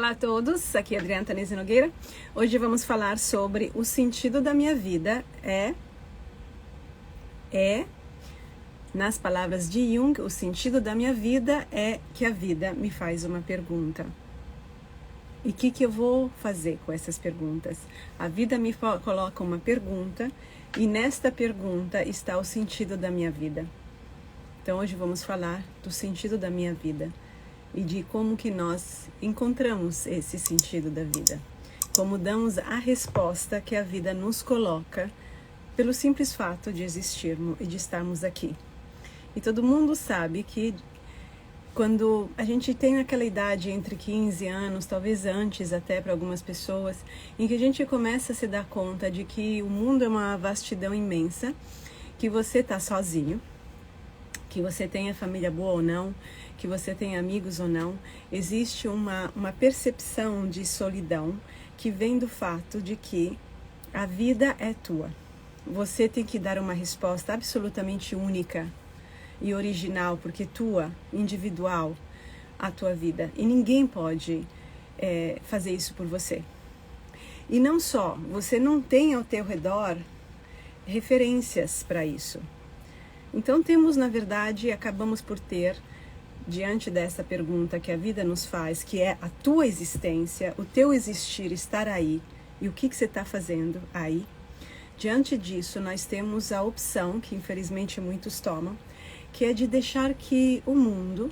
Olá a todos, aqui é Adriana Tanese Nogueira. Hoje vamos falar sobre o sentido da minha vida nas palavras de Jung, o sentido da minha vida é que a vida me faz uma pergunta. E o que eu vou fazer com essas perguntas? A vida me coloca uma pergunta e nesta pergunta está o sentido da minha vida. Então hoje vamos falar do sentido da minha vida e de como que nós encontramos esse sentido da vida. Como damos a resposta que a vida nos coloca pelo simples fato de existirmos e de estarmos aqui. E todo mundo sabe que quando a gente tem aquela idade entre 15 anos, talvez antes até para algumas pessoas, em que a gente começa a se dar conta de que o mundo é uma vastidão imensa, que você está sozinho, que você tenha família boa ou não, que você tenha amigos ou não, existe uma percepção de solidão que vem do fato de que a vida é tua. Você tem que dar uma resposta absolutamente única e original, porque tua, individual, a tua vida. E ninguém pode fazer isso por você. E não só, você não tem ao teu redor referências para isso. Então temos, na verdade, acabamos por ter, diante dessa pergunta que a vida nos faz, que é a tua existência, o teu existir, estar aí, e o que você está fazendo aí. Diante disso, nós temos a opção, que infelizmente muitos tomam, que é de deixar que o mundo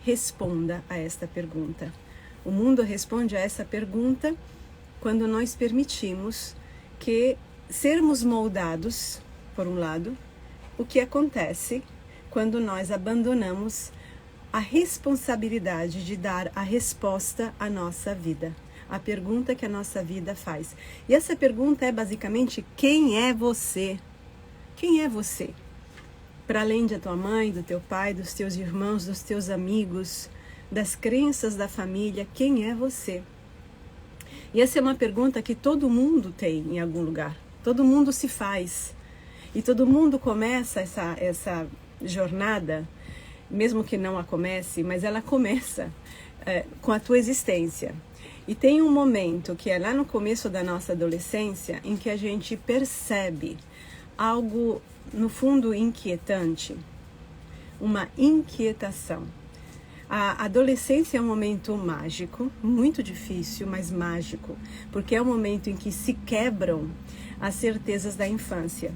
responda a esta pergunta. O mundo responde a essa pergunta quando nós permitimos que sermos moldados, por um lado, o que acontece quando nós abandonamos a responsabilidade de dar a resposta à nossa vida, a pergunta que a nossa vida faz. E essa pergunta é basicamente: quem é você? Quem é você? Para além da tua mãe, do teu pai, dos teus irmãos, dos teus amigos, das crenças da família, quem é você? E essa é uma pergunta que todo mundo tem em algum lugar, todo mundo se faz. E todo mundo começa essa jornada, mesmo que não a comece, mas ela começa com a tua existência. E tem um momento que é lá no começo da nossa adolescência, em que a gente percebe algo, no fundo, inquietante, uma inquietação. A adolescência é um momento mágico, muito difícil, mas mágico, porque é o momento em que se quebram as certezas da infância.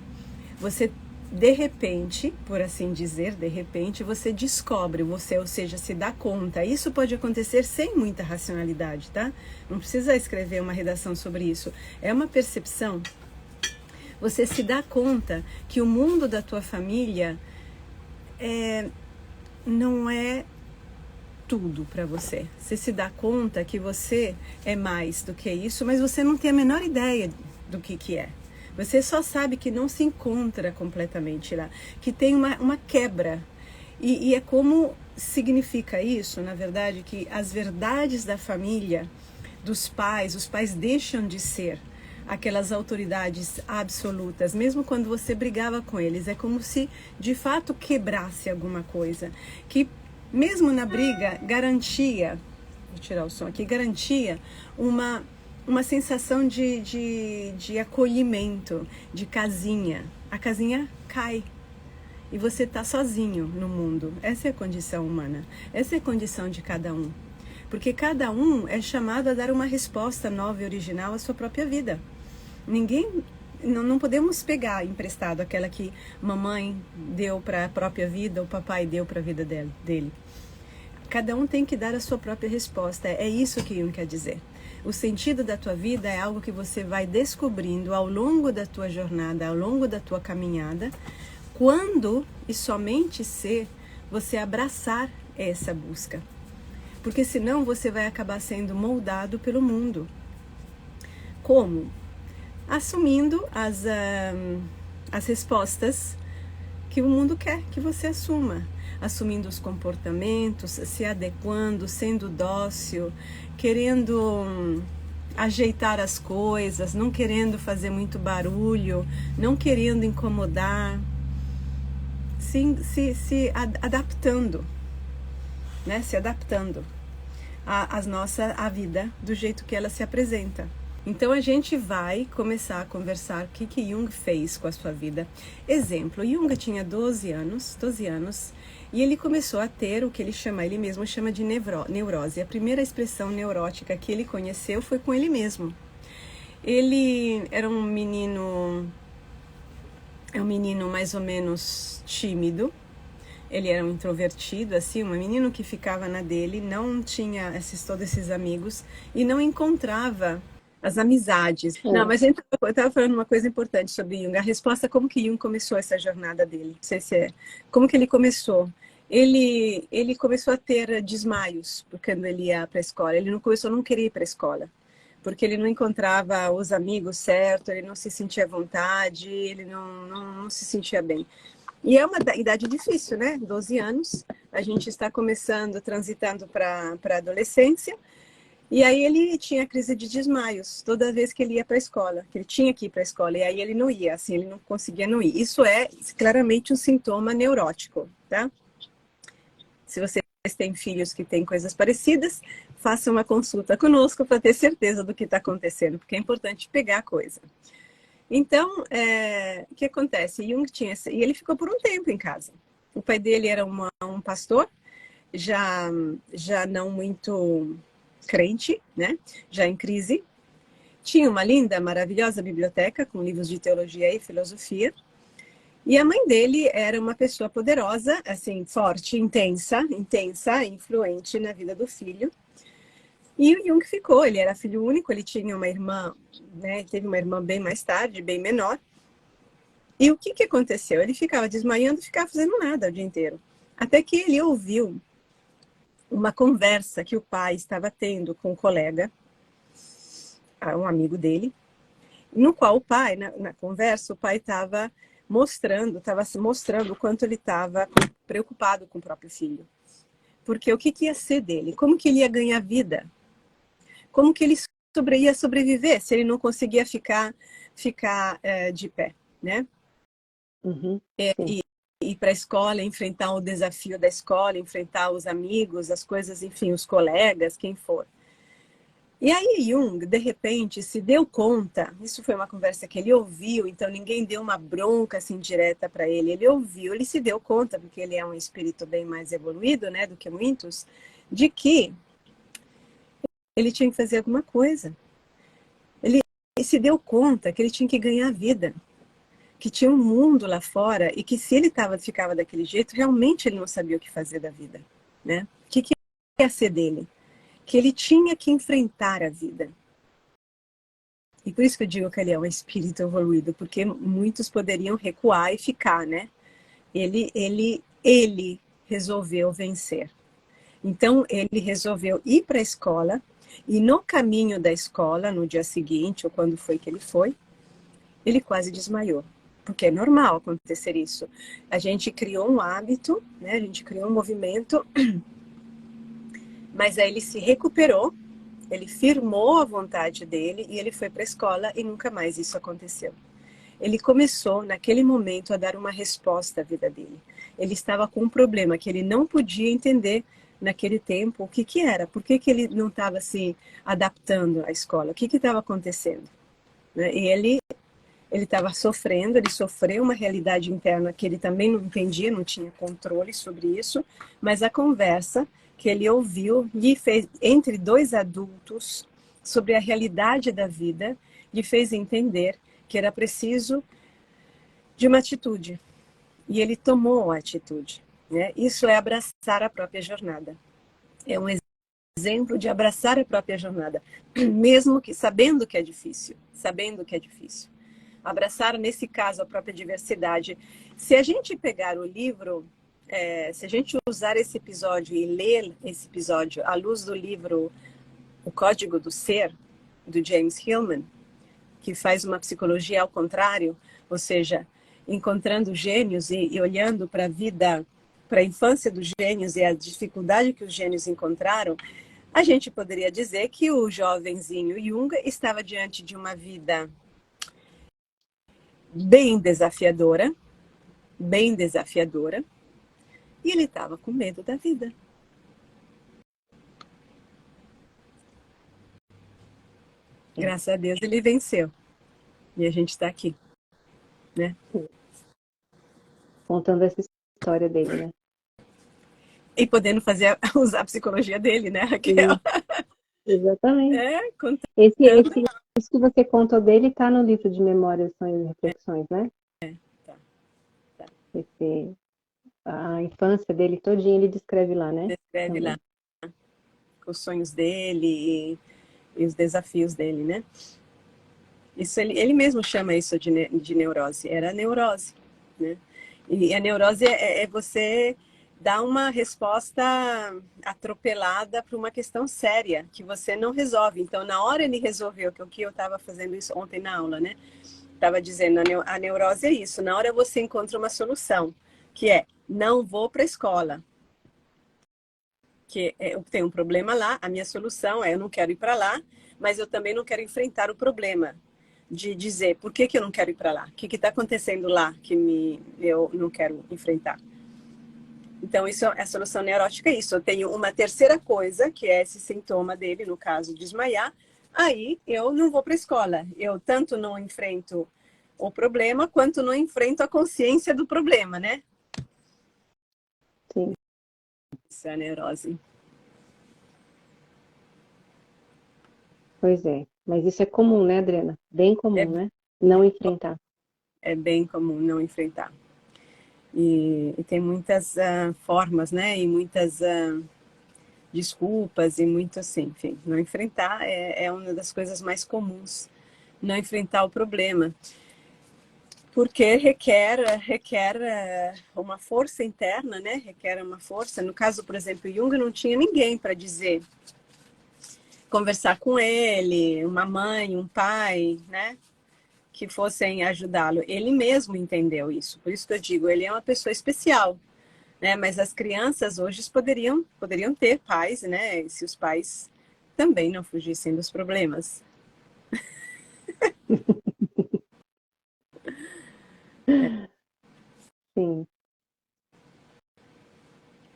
Você, de repente, por assim dizer, você descobre, ou seja, se dá conta. Isso pode acontecer sem muita racionalidade, tá? Não precisa escrever uma redação sobre isso. É uma percepção. Você se dá conta que o mundo da tua família não é tudo para você. Você se dá conta que você é mais do que isso, mas você não tem a menor ideia do que é. Você só sabe que não se encontra completamente lá, que tem uma quebra. E é como significa isso, na verdade, que as verdades da família, dos pais, os pais deixam de ser aquelas autoridades absolutas, mesmo quando você brigava com eles. É como se, de fato, quebrasse alguma coisa, que mesmo na briga garantia, vou tirar o som aqui, garantia uma sensação de acolhimento, de casinha. A casinha cai e você está sozinho no mundo. Essa é a condição humana, essa é a condição de cada um. Porque cada um é chamado a dar uma resposta nova e original à sua própria vida. Não podemos pegar emprestado aquela que mamãe deu para a própria vida ou papai deu para a vida dele. Cada um tem que dar a sua própria resposta. É isso que Jung quer dizer. O sentido da tua vida é algo que você vai descobrindo ao longo da tua jornada, ao longo da tua caminhada, quando e somente se você abraçar essa busca. Porque senão você vai acabar sendo moldado pelo mundo. Como? Assumindo as respostas que o mundo quer que você assuma. Assumindo os comportamentos, se adequando, sendo dócil, querendo ajeitar as coisas, não querendo fazer muito barulho, não querendo incomodar, se adaptando, né? Se adaptando. a vida do jeito que ela se apresenta. Então a gente vai começar a conversar o que Jung fez com a sua vida. Exemplo, Jung tinha 12 anos, e ele começou a ter o que ele mesmo chama de neurose. A primeira expressão neurótica que ele conheceu foi com ele mesmo. Ele era um menino mais ou menos tímido. Ele era um introvertido, assim, um menino que ficava na dele, não tinha todos esses amigos e não encontrava as amizades. Não, mas eu estava falando uma coisa importante sobre Jung. A resposta, como que Jung começou essa jornada dele? Não sei se é. Como que ele começou? Ele começou a ter desmaios quando ele ia para a escola. Ele não querer ir para a escola, porque ele não encontrava os amigos certos, ele não se sentia à vontade, ele não se sentia bem. E é uma idade difícil, né? 12 anos, a gente está começando, transitando para a adolescência, e aí ele tinha crise de desmaios toda vez que ele ia para a escola, que ele tinha que ir para a escola, e aí ele não ia, assim, ele não conseguia não ir. Isso é claramente um sintoma neurótico, tá? Se vocês têm filhos que têm coisas parecidas, façam uma consulta conosco para ter certeza do que está acontecendo, porque é importante pegar a coisa. Então, o que acontece? Jung e ele ficou por um tempo em casa. O pai dele era um pastor, já não muito crente, né? Já em crise. Tinha uma linda, maravilhosa biblioteca com livros de teologia e filosofia. E a mãe dele era uma pessoa poderosa, assim, forte, intensa, influente na vida do filho. E o Jung ficou, ele era filho único, ele tinha uma irmã, né? Teve uma irmã bem mais tarde, bem menor. E o que aconteceu? Ele ficava desmaiando e ficava fazendo nada o dia inteiro. Até que ele ouviu uma conversa que o pai estava tendo com um colega, um amigo dele, no qual o pai, na conversa, o pai estava se mostrando o quanto ele estava preocupado com o próprio filho. Porque o que ia ser dele? Como que ele ia ganhar vida? Como que ele ia sobreviver se ele não conseguia ficar de pé, né? Uhum. Ir para a escola, enfrentar o desafio da escola, enfrentar os amigos, as coisas, enfim, os colegas, quem for. E aí Jung, de repente, se deu conta, isso foi uma conversa que ele ouviu, então ninguém deu uma bronca assim direta para ele, ele ouviu, ele se deu conta, porque ele é um espírito bem mais evoluído, né, do que muitos, de que ele tinha que fazer alguma coisa. Ele se deu conta que ele tinha que ganhar vida, que tinha um mundo lá fora e que se ele ficava daquele jeito, realmente ele não sabia o que fazer da vida, né? O que ia ser dele? Que ele tinha que enfrentar a vida. E por isso que eu digo que ele é um espírito evoluído, porque muitos poderiam recuar e ficar, né? Ele resolveu vencer. Então, ele resolveu ir para a escola, e no caminho da escola, no dia seguinte, ou quando foi que ele foi, ele quase desmaiou. Porque é normal acontecer isso. A gente criou um hábito, né? A gente criou um movimento, mas aí ele se recuperou, ele firmou a vontade dele e ele foi para a escola e nunca mais isso aconteceu. Ele começou, naquele momento, a dar uma resposta à vida dele. Ele estava com um problema que ele não podia entender naquele tempo o que era, por que ele não estava se adaptando à escola, o que estava acontecendo. E ele estava sofrendo, ele sofreu uma realidade interna que ele também não entendia, não tinha controle sobre isso, mas a conversa que ele ouviu lhe fez, entre dois adultos, sobre a realidade da vida, lhe fez entender que era preciso de uma atitude. E ele tomou a atitude, né? Isso é abraçar a própria jornada. É um exemplo de abraçar a própria jornada, mesmo que sabendo que é difícil, Abraçar, nesse caso, a própria diversidade. Se a gente pegar o livro, se a gente usar esse episódio e ler esse episódio à luz do livro O Código do Ser, do James Hillman, que faz uma psicologia ao contrário, ou seja, encontrando gênios e olhando para a vida, para a infância dos gênios e a dificuldade que os gênios encontraram, a gente poderia dizer que o jovenzinho Jung estava diante de uma vida bem desafiadora, e ele estava com medo da vida. Graças a Deus ele venceu. E a gente está aqui, né? Contando essa história dele, né? E podendo fazer, usar a psicologia dele, né, Raquel? Sim, exatamente. É, contando. Isso que você contou dele está no livro de Memórias, Sonhos e Reflexões, né? Tá, tá. Esse, a infância dele todinha ele descreve lá, né? Descreve lá Também. os sonhos dele e os desafios dele, né? Isso ele mesmo chama isso de neurose. Era neurose, né? E a neurose é você dar uma resposta atropelada para uma questão séria que você não resolve. Então, na hora ele resolveu, que o que eu estava fazendo isso ontem na aula, né? Estava dizendo, a neurose é isso. Na hora você encontra uma solução, que é, não vou para a escola. Que eu tenho um problema lá, a minha solução é, eu não quero ir para lá, mas eu também não quero enfrentar o problema de dizer por que eu não quero ir para lá, o que está acontecendo lá que eu não quero enfrentar. Então, isso é a solução neurótica, é isso. Eu tenho uma terceira coisa, que é esse sintoma dele, no caso, desmaiar, aí eu não vou para a escola. Eu tanto não enfrento o problema, quanto não enfrento a consciência do problema, né? Sim. Isso é a neurose. Pois é. Mas isso é comum, né, Adriana? Bem É, comum, né? Não enfrentar. é bem comum não enfrentar. E tem muitas formas, né? E muitas desculpas e muito assim, enfim. Não enfrentar é uma das coisas mais comuns. Não enfrentar o problema. Porque requer uma força interna, né? Requer uma força. No caso, por exemplo, Jung não tinha ninguém para dizer, conversar com ele, uma mãe, um pai, né? Que fossem ajudá-lo. Ele mesmo entendeu isso. Por isso que eu digo, ele é uma pessoa especial, né? Mas as crianças hoje poderiam ter pais, né? Se os pais também não fugissem dos problemas. Sim.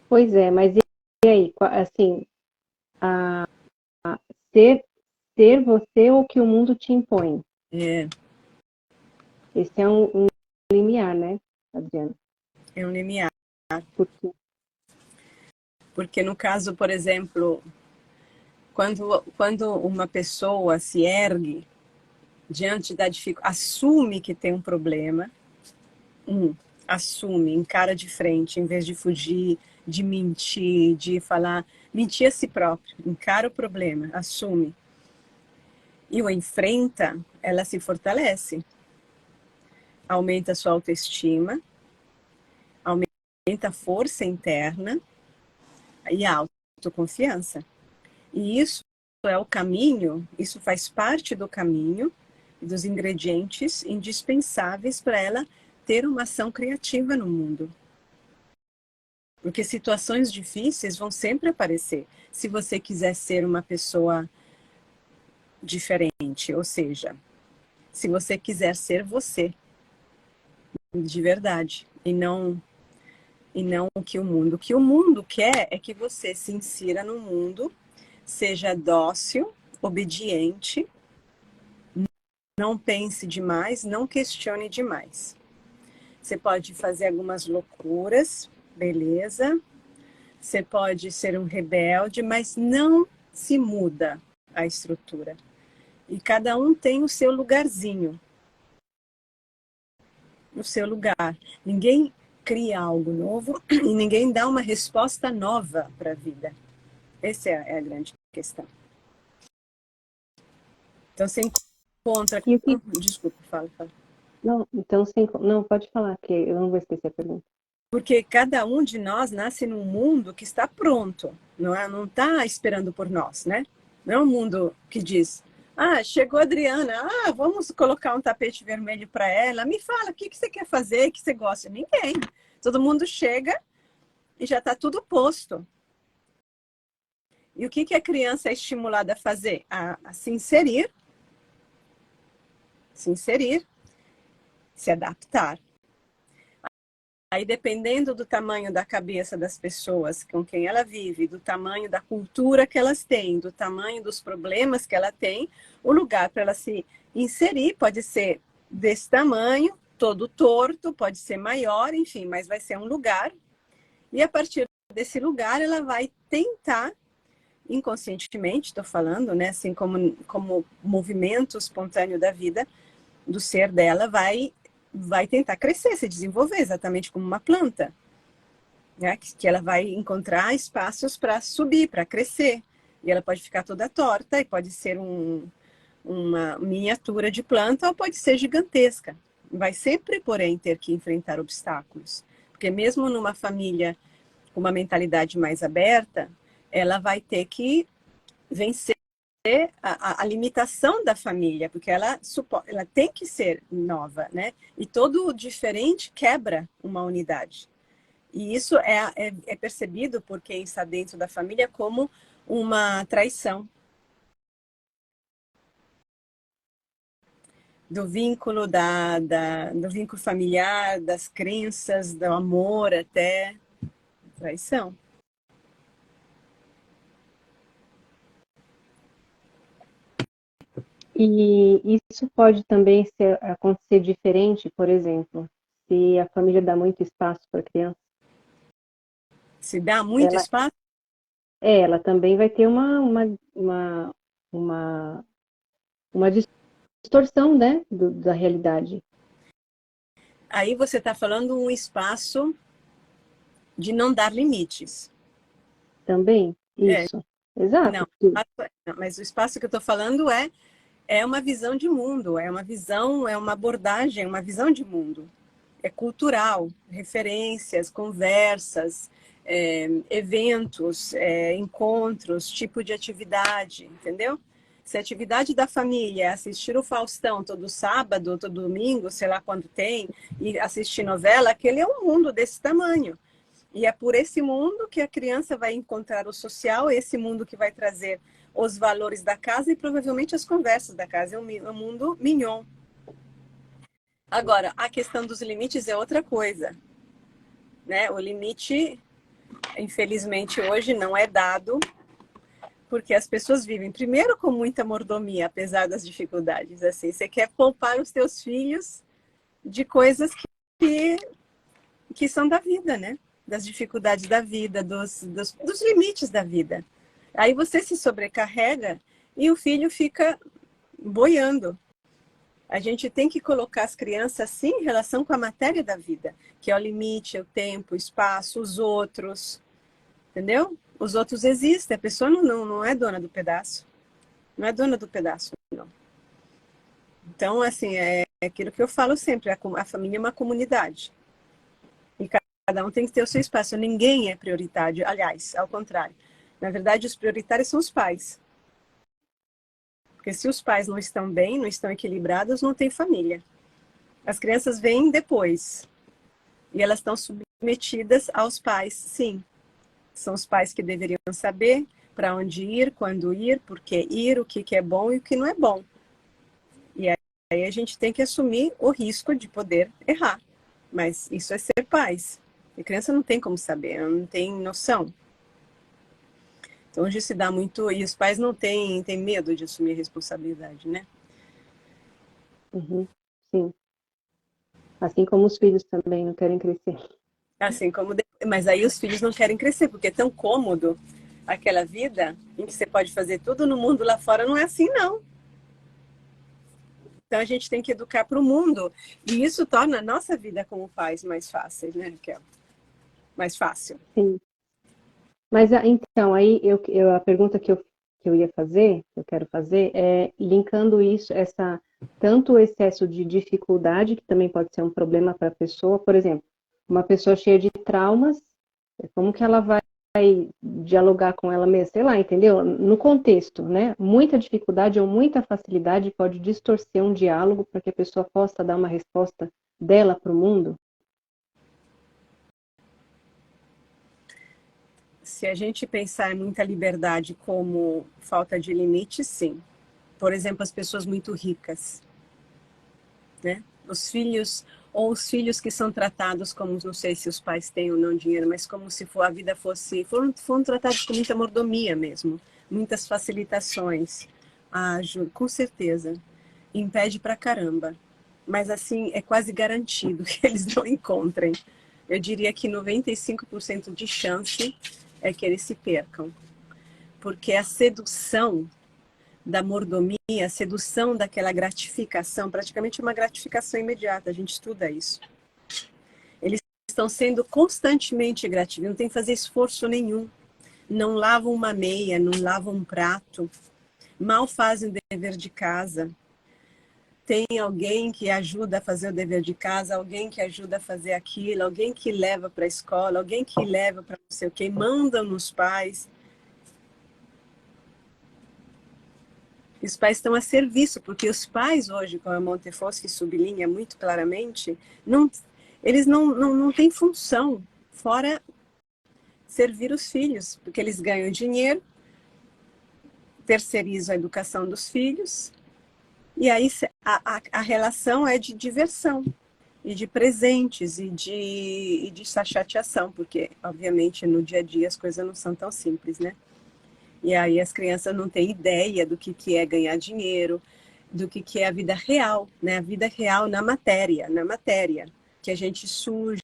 Pois é, mas e aí? Assim, ser, ser você ou que o mundo te impõe? É, Esse é um limiar, né, Adriana? é um limiar. Porque, Porque no caso, por exemplo, quando uma pessoa se ergue diante da dificuldade, assume que tem um problema, assume, encara de frente, em vez de fugir, de mentir, de falar, mentir a si próprio, encara o problema, assume e o enfrenta, ela se fortalece, aumenta a sua autoestima, aumenta a força interna e a autoconfiança. E isso é o caminho, isso faz parte do caminho dos ingredientes indispensáveis para ela ter uma ação criativa no mundo. Porque situações difíceis vão sempre aparecer. Se você quiser ser uma pessoa diferente, ou seja, se você quiser ser você de verdade e não o que o mundo quer é que você se insira no mundo, seja dócil, obediente, não pense demais, não questione demais. Você pode fazer algumas loucuras, beleza? Você pode ser um rebelde, mas não se muda a estrutura. E cada um tem o seu lugarzinho, o seu lugar. Ninguém cria algo novo e ninguém dá uma resposta nova para a vida. Essa é a grande questão. Então você encontra. e o que, Desculpa, fala. não, então, não, pode falar, que eu não vou esquecer a pergunta. Porque cada um de nós nasce num mundo que está pronto, não é? Não está esperando por nós, né? Não é um mundo que diz, chegou a Adriana, vamos colocar um tapete vermelho para ela, me fala, o que você quer fazer, o que você gosta? Ninguém. Todo mundo chega e já está tudo posto. E o que a criança é estimulada a fazer? A se inserir, se adaptar. Aí, dependendo do tamanho da cabeça das pessoas com quem ela vive, do tamanho da cultura que elas têm, do tamanho dos problemas que ela tem, o lugar para ela se inserir pode ser desse tamanho, todo torto, pode ser maior, enfim, mas vai ser um lugar. E a partir desse lugar, ela vai tentar, inconscientemente, estou falando, né, assim como movimento espontâneo da vida, do ser dela, vai tentar crescer, se desenvolver, exatamente como uma planta, né? Que ela vai encontrar espaços para subir, para crescer. E ela pode ficar toda torta, e pode ser uma miniatura de planta, ou pode ser gigantesca. Vai sempre, porém, ter que enfrentar obstáculos. Porque mesmo numa família com uma mentalidade mais aberta, ela vai ter que vencer a limitação da família, porque ela tem que ser nova, né? E todo diferente quebra uma unidade. E isso é percebido por quem está dentro da família como uma traição do vínculo, do vínculo familiar, das crenças, do amor até traição. E isso pode também acontecer diferente, por exemplo, se a família dá muito espaço para a criança. Se dá muito espaço? Ela também vai ter uma distorção, né, da realidade. Aí você está falando um espaço de não dar limites. Também, isso. Exato. Não, mas o espaço que eu estou falando é uma visão de mundo, é uma visão, é uma abordagem, uma visão de mundo. É cultural, referências, conversas, eventos, encontros, tipo de atividade, entendeu? Se a atividade da família é assistir o Faustão todo sábado, todo domingo, sei lá quando tem, e assistir novela, aquele é um mundo desse tamanho. E é por esse mundo que a criança vai encontrar o social, esse mundo que vai trazer os valores da casa e provavelmente as conversas da casa. É um mundo mignon. Agora, a questão dos limites é outra coisa, né? O limite, infelizmente, hoje não é dado, porque as pessoas vivem, primeiro, com muita mordomia, apesar das dificuldades. Assim, você quer poupar os teus filhos de coisas que são da vida, né? Das dificuldades da vida, dos limites da vida. Aí você se sobrecarrega e o filho fica boiando. A gente tem que colocar as crianças, sim, em relação com a matéria da vida, que é o limite, é o tempo, o espaço, os outros. Entendeu? Os outros existem, a pessoa não é dona do pedaço. Não é dona do pedaço, não. Então, assim, é aquilo que eu falo sempre, a família é uma comunidade. E cada um tem que ter o seu espaço. Ninguém é prioritário, aliás, ao contrário. Na verdade, os prioritários são os pais. Porque se os pais não estão bem, não estão equilibrados, não tem família. As crianças vêm depois. E elas estão submetidas aos pais, sim. São os pais que deveriam saber para onde ir, quando ir, por que ir, o que é bom e o que não é bom. E aí a gente tem que assumir o risco de poder errar. Mas isso é ser pais. A criança não tem como saber, ela não tem noção. Então, hoje se dá muito... E os pais não têm medo de assumir a responsabilidade, né? Uhum, sim. Assim como os filhos também não querem crescer. Assim como... Mas aí os filhos não querem crescer, porque é tão cômodo aquela vida em que você pode fazer tudo no mundo lá fora. Não é assim, não. Então, a gente tem que educar para o mundo. E isso torna a nossa vida como pais mais fácil, né, Raquel? Mais fácil. Sim. Mas então, aí a pergunta que eu ia fazer, que eu quero fazer, é linkando isso, tanto o excesso de dificuldade, que também pode ser um problema para a pessoa, por exemplo, uma pessoa cheia de traumas, como que ela vai dialogar com ela mesma, sei lá, entendeu? No contexto, né? Muita dificuldade ou muita facilidade pode distorcer um diálogo para que a pessoa possa dar uma resposta dela para o mundo. Se a gente pensar em muita liberdade como falta de limite, sim. Por exemplo, as pessoas muito ricas, né? Os filhos ou os filhos que são tratados como, não sei se os pais têm ou não dinheiro, mas como se for, a vida fosse, foram tratados com muita mordomia mesmo, muitas facilitações. Ah, Ju, com certeza, impede pra caramba, mas assim, é quase garantido que eles não encontrem. Eu diria que 95% de chance é que eles se percam, porque a sedução da mordomia, a sedução daquela gratificação, praticamente uma gratificação imediata, a gente estuda isso. Eles estão sendo constantemente gratificados, não tem que fazer esforço nenhum. Não lavam uma meia, não lavam um prato, mal fazem o dever de casa. Tem alguém que ajuda a fazer o dever de casa, alguém que ajuda a fazer aquilo, alguém que leva para a escola, alguém que leva para não sei o quê, mandam nos pais. Os pais estão a serviço, porque os pais hoje, como a Montefoschi sublinha muito claramente, eles não têm função fora servir os filhos, porque eles ganham dinheiro, terceirizam a educação dos filhos, e aí a relação é de diversão, e de presentes, e de chateação, porque, obviamente, no dia a dia as coisas não são tão simples, né? E aí as crianças não têm ideia do que é ganhar dinheiro, do que é a vida real, né? A vida real na matéria, que a gente suja,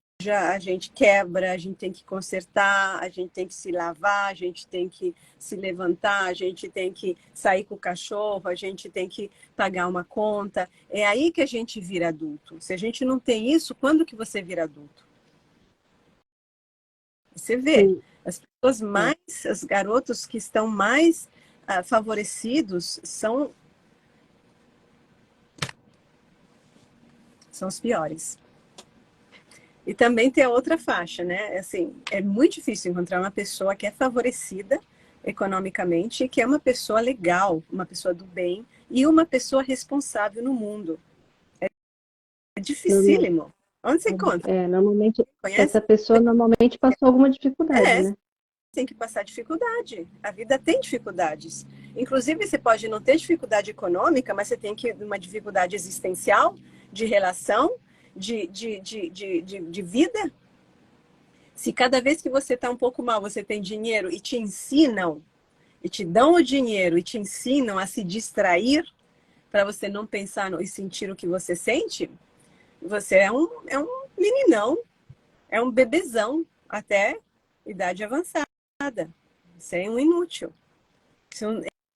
a gente quebra, a gente tem que consertar, a gente tem que se lavar, a gente tem que se levantar, a gente tem que sair com o cachorro, a gente tem que pagar uma conta. É aí que a gente vira adulto. Se a gente não tem isso, quando que você vira adulto? Você vê, Sim. as pessoas mais, os garotos que estão mais favorecidos são os piores. E também tem a outra faixa, né? Assim, é muito difícil encontrar uma pessoa que é favorecida economicamente e que é uma pessoa legal, uma pessoa do bem e uma pessoa responsável no mundo. É Normal- dificílimo. Onde você encontra? Normalmente, Conhece? essa pessoa normalmente passou alguma dificuldade, É, né? tem que passar dificuldade. A vida tem dificuldades. Inclusive, você pode não ter dificuldade econômica, mas você tem que uma dificuldade existencial, de relação, de vida. Se cada vez que você está um pouco mal, você tem dinheiro e te ensinam, e te dão o dinheiro e te ensinam a se distrair para você não pensar e sentir o que você sente, você é um meninão, é um bebezão até idade avançada. Você é um inútil.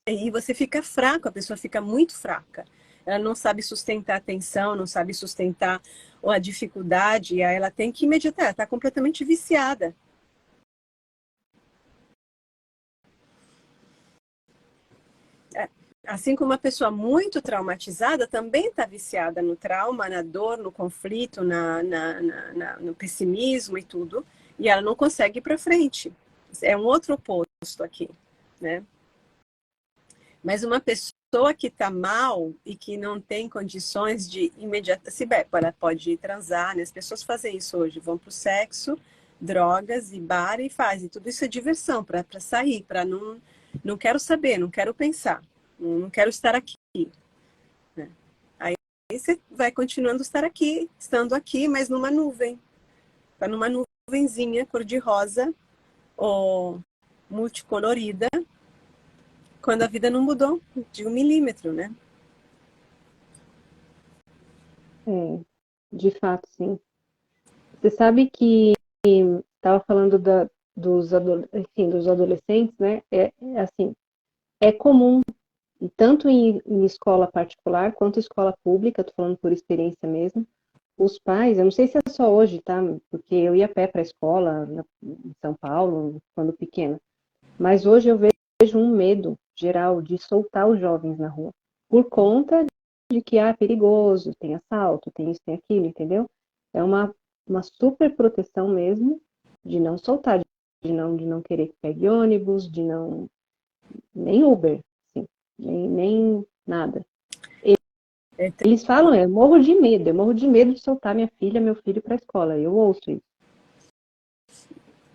E você fica fraco, a pessoa fica muito fraca. Ela não sabe sustentar a atenção, não sabe sustentar a dificuldade, e aí ela tem que meditar, ela está completamente viciada. Assim como uma pessoa muito traumatizada também está viciada no trauma, na dor, no conflito, no pessimismo e tudo, e ela não consegue ir para frente. É um outro oposto aqui, né? Mas uma pessoa que está mal e que não tem condições de imediata, se bem, ela pode ir transar, né? As pessoas fazem isso hoje, vão para o sexo, drogas e bar e fazem. Tudo isso é diversão para sair, para não quero saber, não quero pensar, não quero estar aqui, né? Aí você vai continuando estar aqui, estando aqui, mas numa nuvem, tá numa nuvenzinha cor-de-rosa ou multicolorida, quando a vida não mudou de 1 milímetro, né? É, de fato, sim. Você sabe que estava falando enfim, dos adolescentes, né? Assim, é comum, tanto em escola particular quanto em escola pública, estou falando por experiência mesmo, os pais, eu não sei se é só hoje, tá? Porque eu ia a pé para a escola em São Paulo, quando pequena, mas hoje eu vejo um medo geral de soltar os jovens na rua, por conta de que é perigoso, tem assalto, tem isso, tem aquilo, entendeu? É uma super proteção mesmo de não soltar, de não querer que pegue ônibus, de não, nem Uber, assim, nem nada. Eles falam, eu morro de medo de soltar minha filha, meu filho para a escola. Eu ouço isso.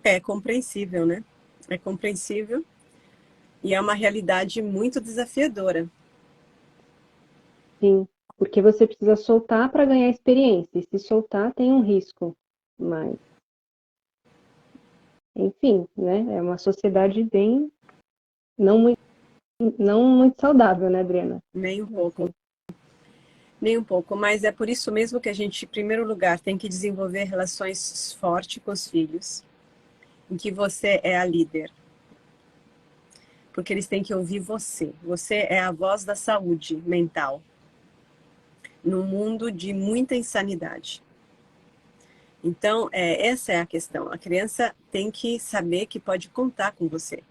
É compreensível, né? É compreensível e é uma realidade muito desafiadora. Sim. Porque você precisa soltar para ganhar experiência. E se soltar, tem um risco. Mas, enfim, né? É uma sociedade bem não muito, não muito saudável, né, Adriana? Nem um pouco. Assim, Nem um pouco, mas é por isso mesmo que a gente, em primeiro lugar, tem que desenvolver relações fortes com os filhos, em que você é a líder. Porque eles têm que ouvir você. Você é a voz da saúde mental num mundo de muita insanidade. Então, essa é a questão. A criança tem que saber que pode contar com você.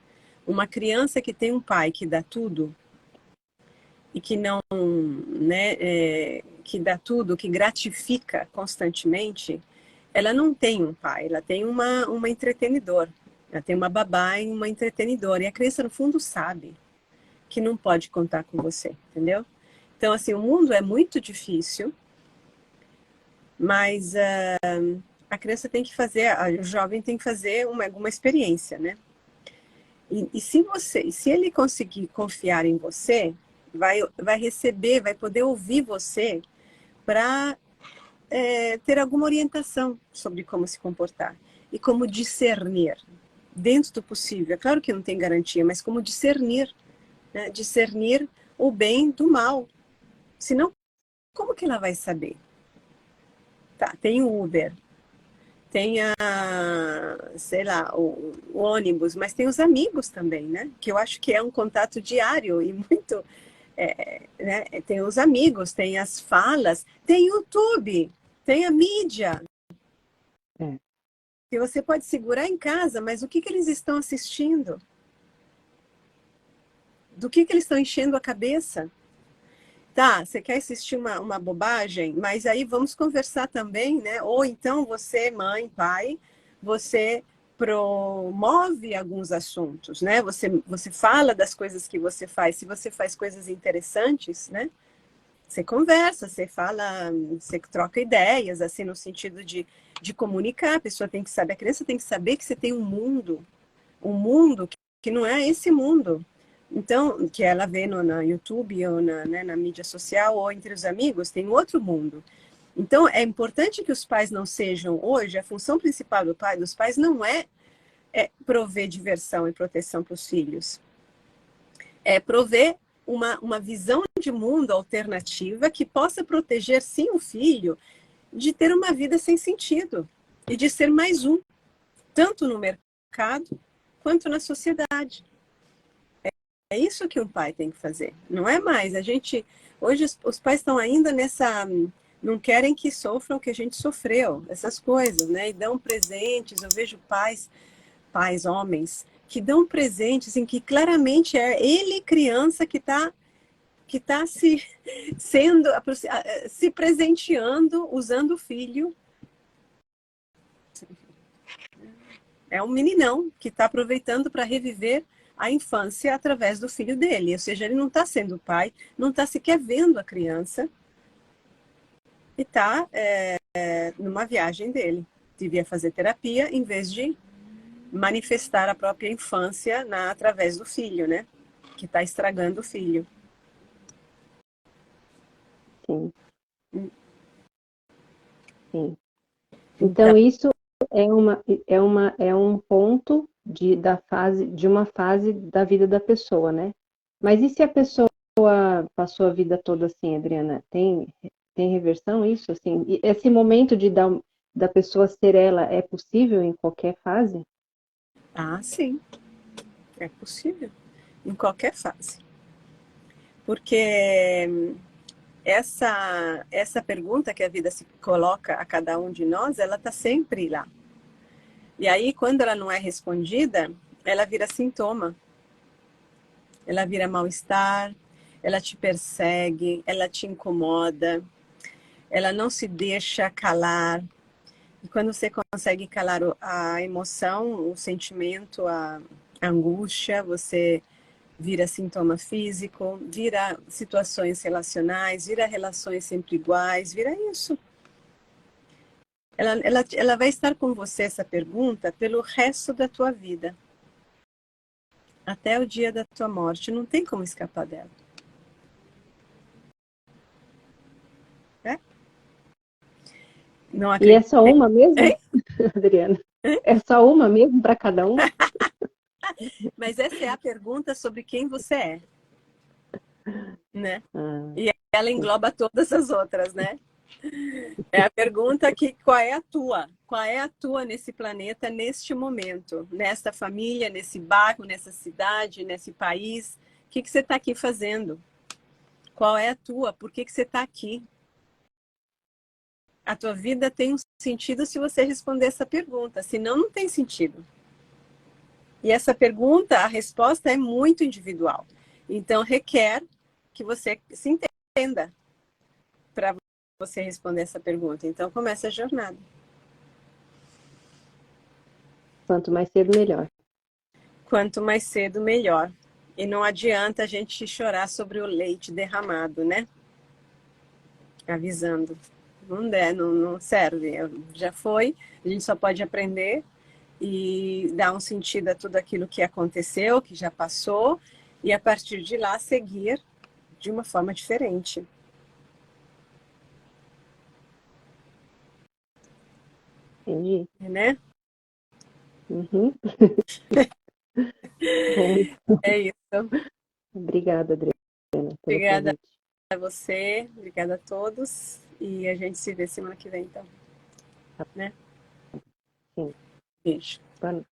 Uma criança que tem um pai que dá tudo e que não, né, que dá tudo, que gratifica constantemente, ela não tem um pai, ela tem uma entretenedora. Ela tem uma babá e uma entretenedora. E a criança, no fundo, sabe que não pode contar com você, entendeu? Então, assim, o mundo é muito difícil, mas a criança tem que fazer, o jovem tem que fazer alguma experiência, né? E se ele conseguir confiar em você, vai receber, vai poder ouvir você para ter alguma orientação sobre como se comportar e como discernir, dentro do possível. É claro que não tem garantia, mas como discernir, né? Discernir o bem do mal. Senão, como que ela vai saber? Tá, tem o Uber, tem sei lá, o ônibus, mas tem os amigos também, né? Que eu acho que é um contato diário e muito, né? Tem os amigos, tem as falas, tem YouTube, tem a mídia, é. que você pode segurar em casa, mas o que que eles estão assistindo? Do que eles estão enchendo a cabeça? Tá, você quer assistir uma bobagem, mas aí vamos conversar também, né? Ou então você, mãe, pai, você promove alguns assuntos, né? Você fala das coisas que você faz. Se você faz coisas interessantes, né? Você conversa, você fala, você troca ideias, assim, no sentido de comunicar. A pessoa tem que saber, a criança tem que saber que você tem um mundo que não é esse mundo. Então, que ela vê na YouTube ou na mídia social ou entre os amigos, tem outro mundo. Então, é importante que os pais não sejam, hoje, a função principal dos pais não é prover diversão e proteção para os filhos. É prover uma visão de mundo alternativa que possa proteger, sim, o filho de ter uma vida sem sentido e de ser mais um, tanto no mercado quanto na sociedade. É isso que um pai tem que fazer. Não é mais. A gente hoje os pais estão ainda nessa, não querem que sofram o que a gente sofreu, essas coisas, né? E dão presentes. Eu vejo pais homens que dão presentes em que claramente é ele criança que tá se presenteando usando o filho. É um meninão que está aproveitando para reviver a infância através do filho dele. Ou seja, ele não está sendo pai, não está sequer vendo a criança e está numa viagem dele. Devia fazer terapia em vez de manifestar a própria infância através do filho, né? Que está estragando o filho. Sim, sim. Então, Então, isso é um ponto de uma fase da vida da pessoa, né? Mas e se a pessoa passou a vida toda assim, Adriana? Tem reversão isso? Assim, e esse momento da pessoa ser ela é possível em qualquer fase? sim, é possível. Em qualquer fase. Porque essa pergunta que a vida se coloca a cada um de nós, ela está sempre lá. E aí, quando ela não é respondida, ela vira sintoma, ela vira mal-estar, ela te persegue, ela te incomoda, ela não se deixa calar. E quando você consegue calar a emoção, o sentimento, a angústia, você vira sintoma físico, vira situações relacionais, vira relações sempre iguais, vira isso. Ela vai estar com você, essa pergunta, pelo resto da tua vida. Até o dia da tua morte. Não tem como escapar dela. Não E é acredito. só uma mesmo, Hein? Adriana? É só uma mesmo para cada um? Mas essa é a pergunta sobre quem você é, né? Ah, E ela sim. engloba todas as outras, né? É a pergunta que qual é a tua? Qual é a tua nesse planeta, neste momento, nesta família, nesse bairro, nessa cidade, nesse país? O que você está aqui fazendo? Qual é a tua? Por que você está aqui? A tua vida tem um sentido se você responder essa pergunta, senão não tem sentido. E essa pergunta, a resposta é muito individual. Então requer que você se entenda para você responder essa pergunta. Então começa a jornada. Quanto mais cedo, melhor. Quanto mais cedo, melhor. E não adianta a gente chorar sobre o leite derramado, né? Avisando. Não der, não serve. Já foi, a gente só pode aprender e dar um sentido a tudo aquilo que aconteceu, que já passou, e a partir de lá seguir de uma forma diferente, Entendi. né? Uhum. Bom, É isso. obrigada, Adriana, pelo Obrigada convite. a você, obrigada a todos, e a gente se vê semana que vem, então, né? Sim. Beijo. Boa noite.